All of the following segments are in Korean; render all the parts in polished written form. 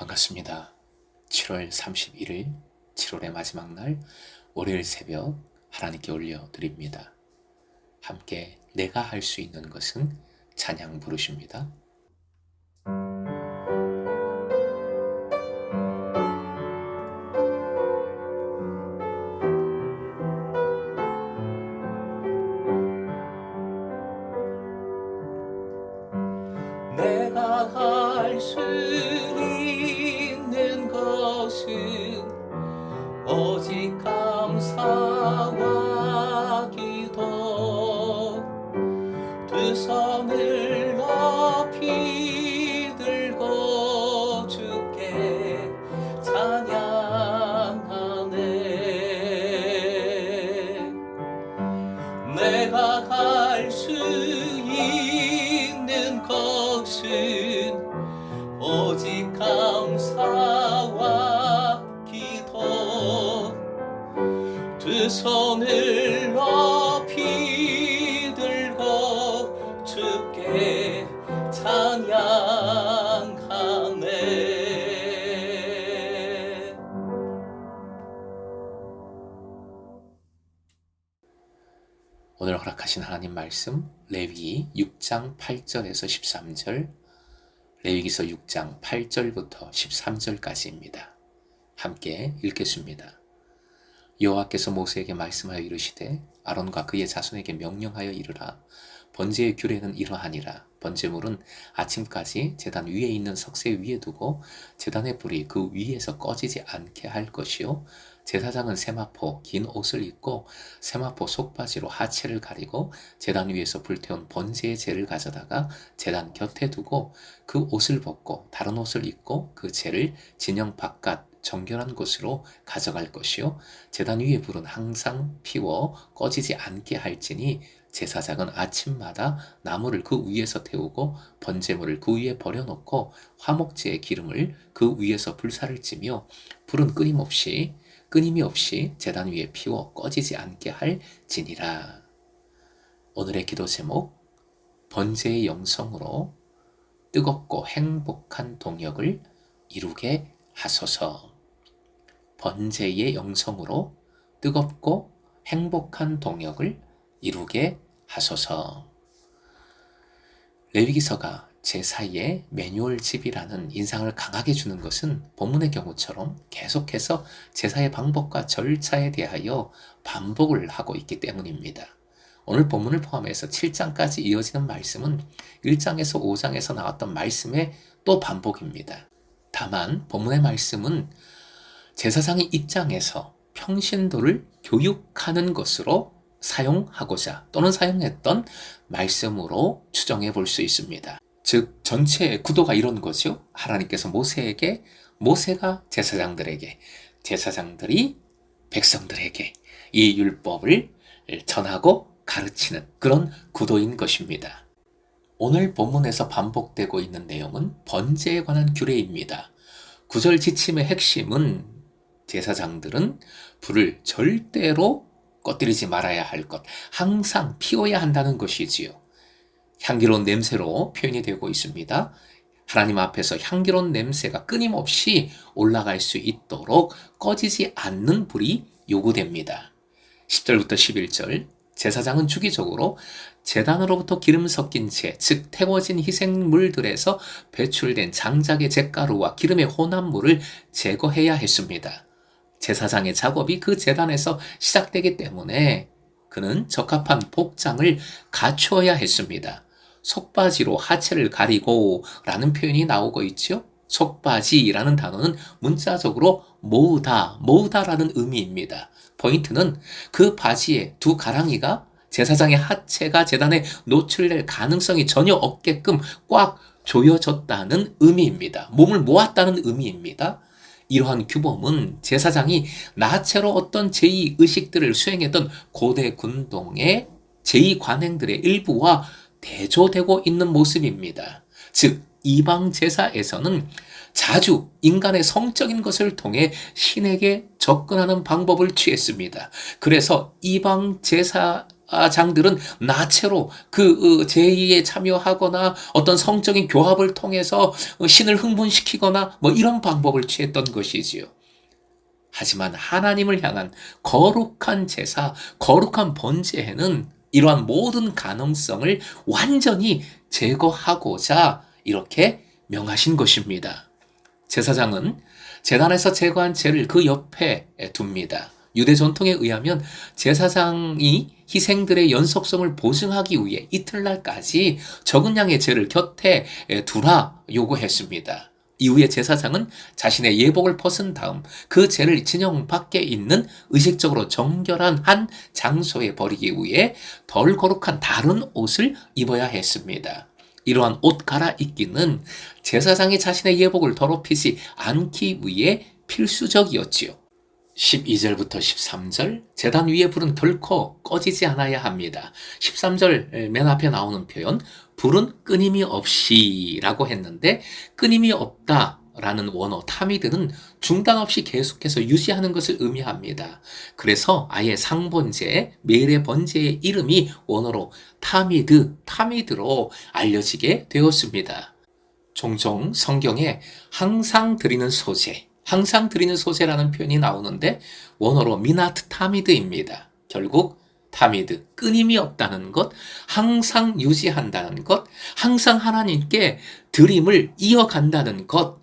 반갑습니다. 7월 31일, 7월의 마지막 날, 월요일 새벽 하나님께 올려드립니다. 함께 내가 할 수 있는 것은 찬양 부르십니다. 내가 할 수 있는 것은 오직 감사와 기도. 두 손을 높이 들고 주께 찬양하네. 내가 할 수 있는 것은 오직 감사와 기도. 두 손을 높이 들고 주께 찬양하네. 오늘 허락하신 하나님 말씀, 레위기 6장 8절에서 13절, 레위기서 6장 8절부터 13절까지입니다. 함께 읽겠습니다. 여호와께서 모세에게 말씀하여 이르시되 아론과 그의 자손에게 명령하여 이르라. 번제의 규례는 이러하니라. 번제물은 아침까지 제단 위에 있는 석쇠 위에 두고 제단의 불이 그 위에서 꺼지지 않게 할 것이요, 제사장은 세마포 긴 옷을 입고 세마포 속바지로 하체를 가리고 제단 위에서 불태운 번제의 재를 가져다가 제단 곁에 두고 그 옷을 벗고 다른 옷을 입고 그 재를 진영 바깥 정결한 곳으로 가져갈 것이요, 제단 위의 불은 항상 피워 꺼지지 않게 할지니 제사장은 아침마다 나무를 그 위에서 태우고 번제물을 그 위에 버려놓고 화목제의 기름을 그 위에서 불사를 찌며 불은 끊임이 없이 제단 위에 피워 꺼지지 않게 할지니라. 오늘의 기도 제목, 번제의 영성으로 뜨겁고 행복한 동역을 이루게 하소서. 번제의 영성으로 뜨겁고 행복한 동역을 이루게 하소서. 레위기서가 제사의 매뉴얼집이라는 인상을 강하게 주는 것은 본문의 경우처럼 계속해서 제사의 방법과 절차에 대하여 반복을 하고 있기 때문입니다. 오늘 본문을 포함해서 7장까지 이어지는 말씀은 1장에서 5장에서 나왔던 말씀의 또 반복입니다. 다만 본문의 말씀은 제사장의 입장에서 평신도를 교육하는 것으로 사용하고자 또는 사용했던 말씀으로 추정해 볼 수 있습니다. 즉 전체의 구도가 이런 거죠. 하나님께서 모세에게, 모세가 제사장들에게, 제사장들이 백성들에게 이 율법을 전하고 가르치는 그런 구도인 것입니다. 오늘 본문에서 반복되고 있는 내용은 번제에 관한 규례입니다. 구절 지침의 핵심은 제사장들은 불을 절대로 꺼뜨리지 말아야 할 것, 항상 피워야 한다는 것이지요. 향기로운 냄새로 표현이 되고 있습니다. 하나님 앞에서 향기로운 냄새가 끊임없이 올라갈 수 있도록 꺼지지 않는 불이 요구됩니다. 10절부터 11절, 제사장은 주기적으로 제단으로부터 기름 섞인 재, 즉 태워진 희생물들에서 배출된 장작의 잿가루와 기름의 혼합물을 제거해야 했습니다. 제사장의 작업이 그 제단에서 시작되기 때문에 그는 적합한 복장을 갖추어야 했습니다. 속바지로 하체를 가리고 라는 표현이 나오고 있죠. 속바지라는 단어는 문자적으로 모으다라는 의미입니다. 포인트는 그 바지의 두 가랑이가 제사장의 하체가 제단에 노출될 가능성이 전혀 없게끔 꽉 조여졌다는 의미입니다. 몸을 모았다는 의미입니다. 이러한 규범은 제사장이 나체로 어떤 제2의식들을 수행했던 고대 군동의 제2관행들의 일부와 대조되고 있는 모습입니다. 즉 이방 제사에서는 자주 인간의 성적인 것을 통해 신에게 접근하는 방법을 취했습니다. 그래서 이방 제사 제사장들은 나체로 그 제의에 참여하거나 어떤 성적인 교합을 통해서 신을 흥분시키거나 뭐 이런 방법을 취했던 것이지요. 하지만 하나님을 향한 거룩한 제사, 거룩한 번제에는 이러한 모든 가능성을 완전히 제거하고자 이렇게 명하신 것입니다. 제사장은 제단에서 제거한 재를 그 옆에 둡니다. 유대 전통에 의하면 제사장이 희생들의 연속성을 보증하기 위해 이틀날까지 적은 양의 재를 곁에 두라 요구했습니다. 이후에 제사장은 자신의 예복을 벗은 다음 그 재를 진영 밖에 있는 의식적으로 정결한 한 장소에 버리기 위해 덜 거룩한 다른 옷을 입어야 했습니다. 이러한 옷 갈아입기는 제사장이 자신의 예복을 더럽히지 않기 위해 필수적이었지요. 12절부터 13절, 제단 위에 불은 결코 꺼지지 않아야 합니다. 13절 맨 앞에 나오는 표현, 불은 끊임이 없이 라고 했는데 끊임이 없다라는 원어 타미드는 중단 없이 계속해서 유지하는 것을 의미합니다. 그래서 아예 상번제, 매일의 번제의 이름이 원어로 타미드로 알려지게 되었습니다. 종종 성경에 항상 드리는 소제라는 표현이 나오는데 원어로 미나트 타미드입니다. 결국 타미드, 끊임이 없다는 것, 항상 유지한다는 것, 항상 하나님께 드림을 이어간다는 것,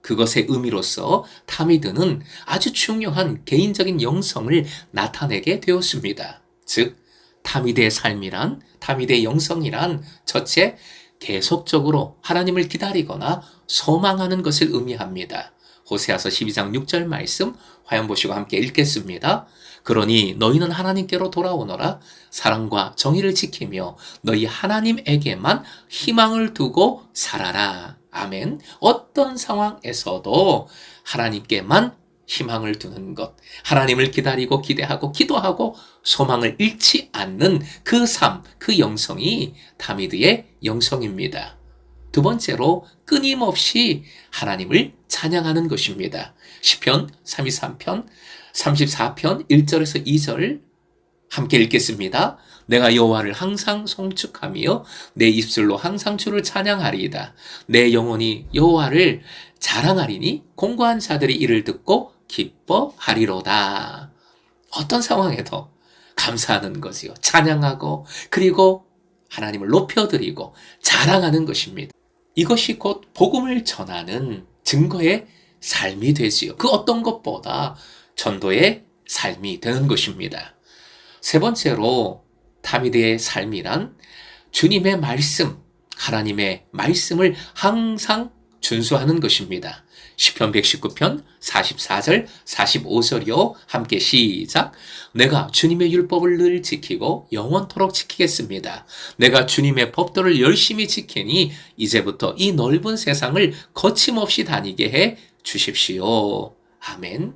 그것의 의미로서 타미드는 아주 중요한 개인적인 영성을 나타내게 되었습니다. 즉, 타미드의 삶이란, 타미드의 영성이란 첫째, 계속적으로 하나님을 기다리거나 소망하는 것을 의미합니다. 호세아서 12장 6절 말씀 화면 보시고 함께 읽겠습니다. 그러니 너희는 하나님께로 돌아오너라. 사랑과 정의를 지키며 너희 하나님에게만 희망을 두고 살아라. 아멘. 어떤 상황에서도 하나님께만 희망을 두는 것, 하나님을 기다리고 기대하고 기도하고 소망을 잃지 않는 그 삶, 그 영성이 다미드의 영성입니다. 두 번째로 끊임없이 하나님을 찬양하는 것입니다. 시편 33편, 34편 1절에서 2절 함께 읽겠습니다. 내가 여호와를 항상 송축하며 내 입술로 항상 주를 찬양하리이다. 내 영혼이 여호와를 자랑하리니 공고한 자들이 이를 듣고 기뻐하리로다. 어떤 상황에도 감사하는 것이요. 찬양하고 그리고 하나님을 높여드리고 자랑하는 것입니다. 이것이 곧 복음을 전하는 증거의 삶이 되지요. 그 어떤 것보다 전도의 삶이 되는 것입니다. 세 번째로 다미드의 삶이란 주님의 말씀, 하나님의 말씀을 항상 준수하는 것입니다. 시편 119편 44절 45절이요. 함께 시작. 내가 주님의 율법을 늘 지키고 영원토록 지키겠습니다. 내가 주님의 법도를 열심히 지키니 이제부터 이 넓은 세상을 거침없이 다니게 해 주십시오. 아멘.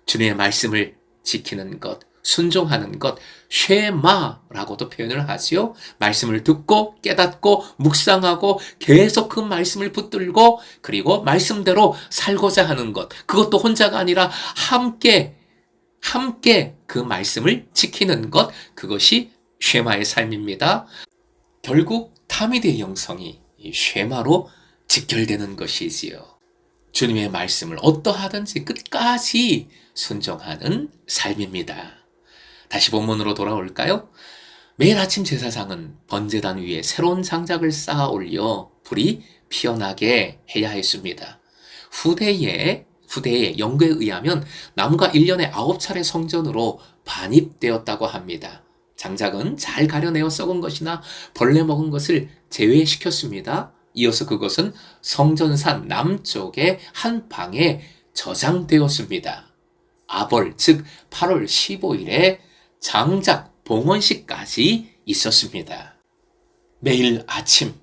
주님의 말씀을 지키는 것, 순종하는 것, 쉐마라고도 표현을 하지요. 말씀을 듣고 깨닫고 묵상하고 계속 그 말씀을 붙들고 그리고 말씀대로 살고자 하는 것, 그것도 혼자가 아니라 함께 그 말씀을 지키는 것, 그것이 쉐마의 삶입니다. 결국 다미드의 영성이 이 쉐마로 직결되는 것이지요. 주님의 말씀을 어떠하든지 끝까지 순종하는 삶입니다. 다시 본문으로 돌아올까요? 매일 아침 제사장은 번제단 위에 새로운 장작을 쌓아 올려 불이 피어나게 해야 했습니다. 후대의 연구에 의하면 나무가 1년에 9차례 성전으로 반입되었다고 합니다. 장작은 잘 가려내어 썩은 것이나 벌레 먹은 것을 제외시켰습니다. 이어서 그것은 성전산 남쪽의 한 방에 저장되었습니다. 아벌, 즉 8월 15일에 장작 봉헌식까지 있었습니다. 매일 아침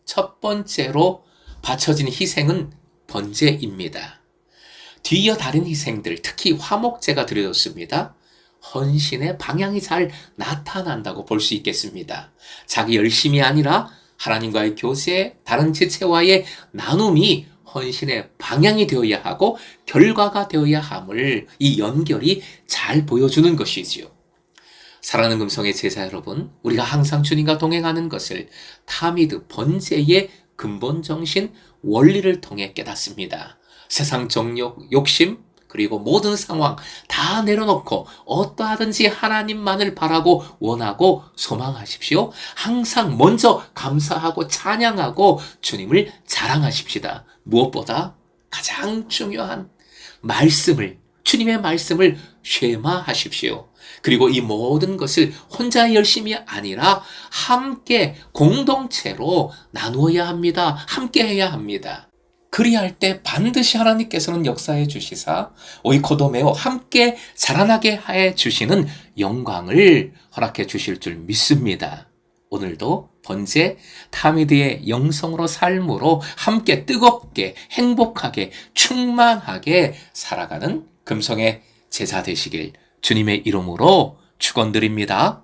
첫 번째로 바쳐진 희생은 번제입니다. 뒤이어 다른 희생들, 특히 화목제가 드려졌습니다. 헌신의 방향이 잘 나타난다고 볼 수 있겠습니다. 자기 열심이 아니라 하나님과의 교제, 다른 지체와의 나눔이 헌신의 방향이 되어야 하고 결과가 되어야 함을 이 연결이 잘 보여주는 것이지요. 사랑하는 금성의 제자 여러분, 우리가 항상 주님과 동행하는 것을 타미드 번제의 근본 정신, 원리를 통해 깨닫습니다. 세상 정욕, 욕심, 그리고 모든 상황 다 내려놓고 어떠하든지 하나님만을 바라고 원하고 소망하십시오. 항상 먼저 감사하고 찬양하고 주님을 자랑하십시다. 무엇보다 가장 중요한 주님의 말씀을 쉐마하십시오. 그리고 이 모든 것을 혼자 열심이 아니라 함께 공동체로 나누어야 합니다. 함께 해야 합니다. 그리할 때 반드시 하나님께서는 역사해 주시사 오이코도메오 함께 자라나게 해 주시는 영광을 허락해 주실 줄 믿습니다. 오늘도 번제 타미드의 영성으로 삶으로 함께 뜨겁게 행복하게 충만하게 살아가는 금성의 제자 되시길 주님의 이름으로 축원드립니다.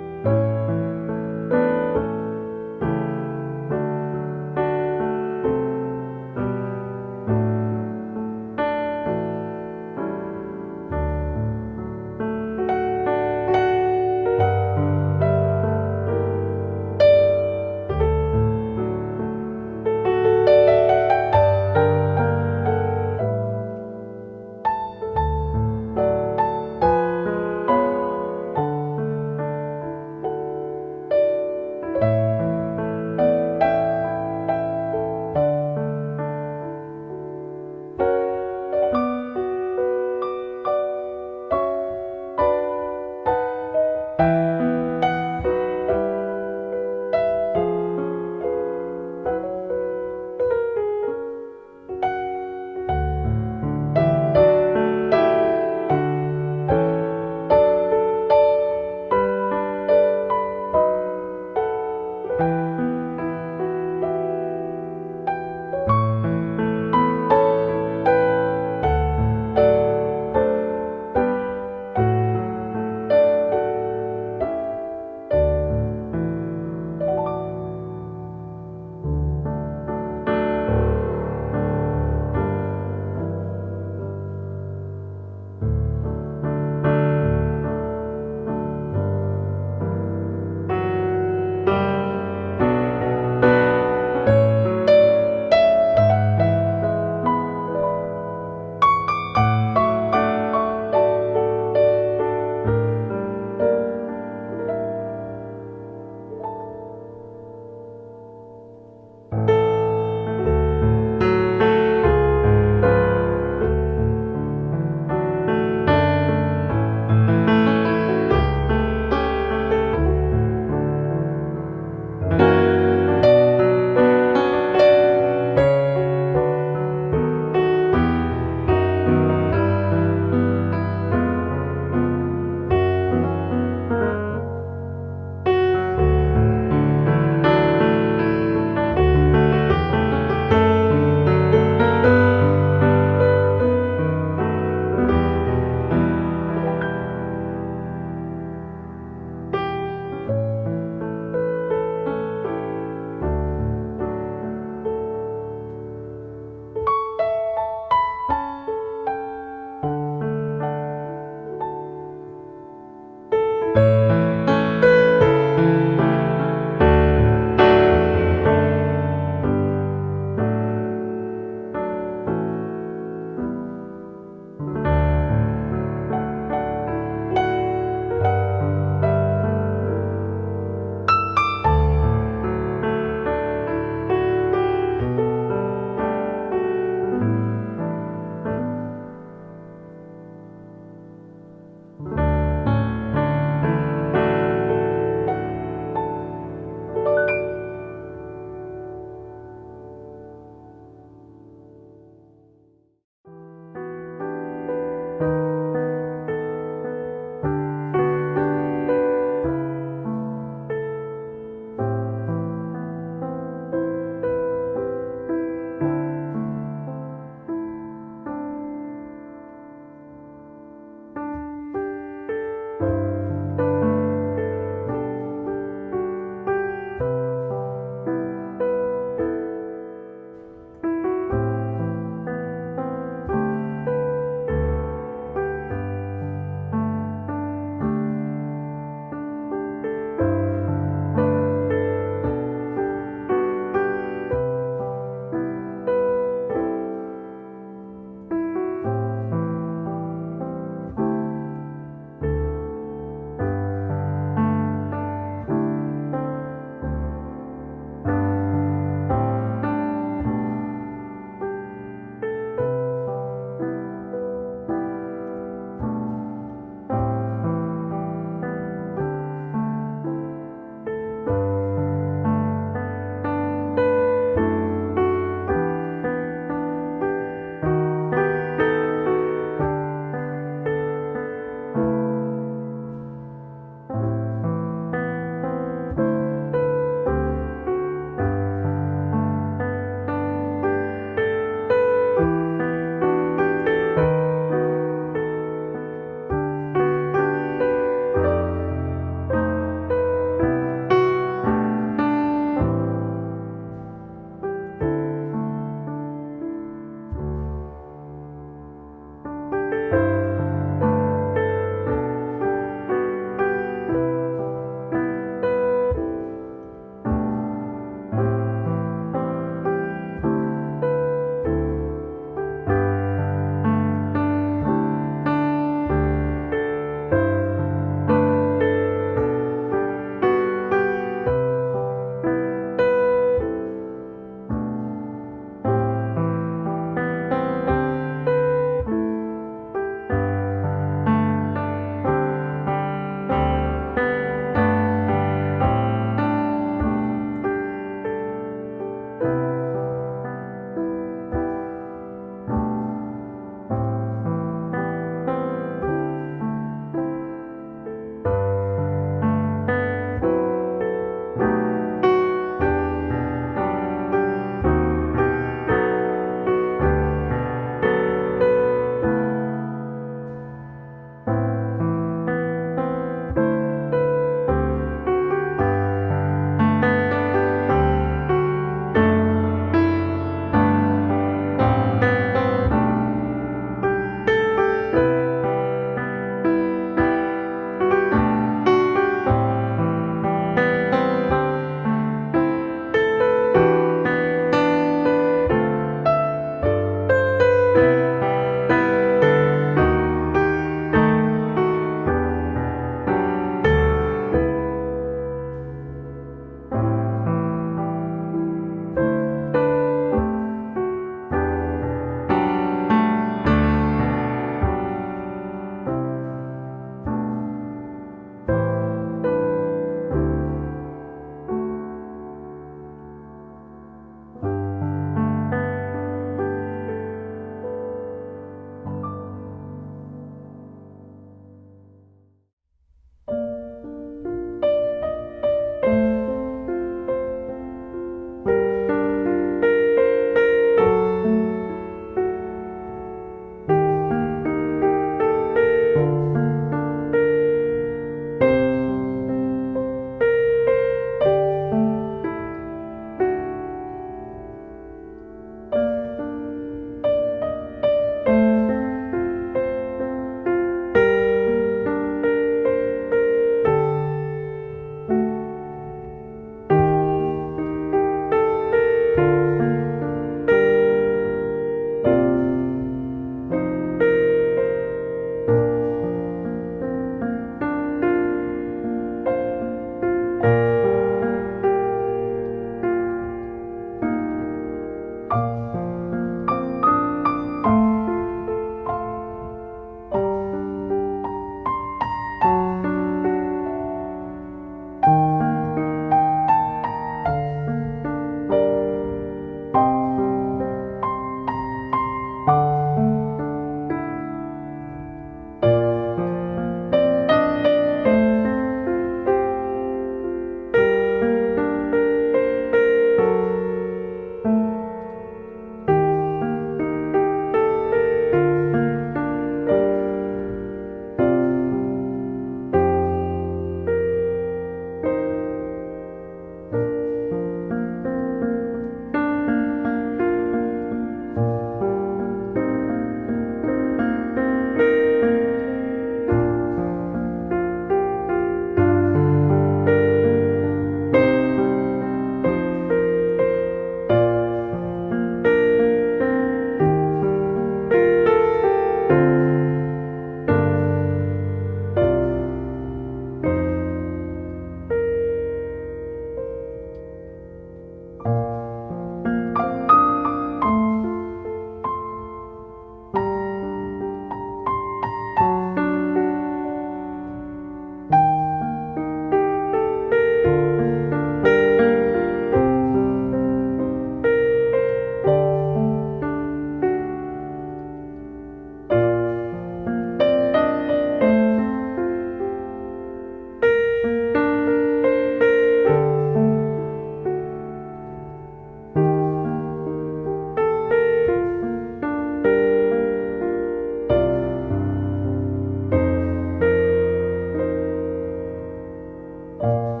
주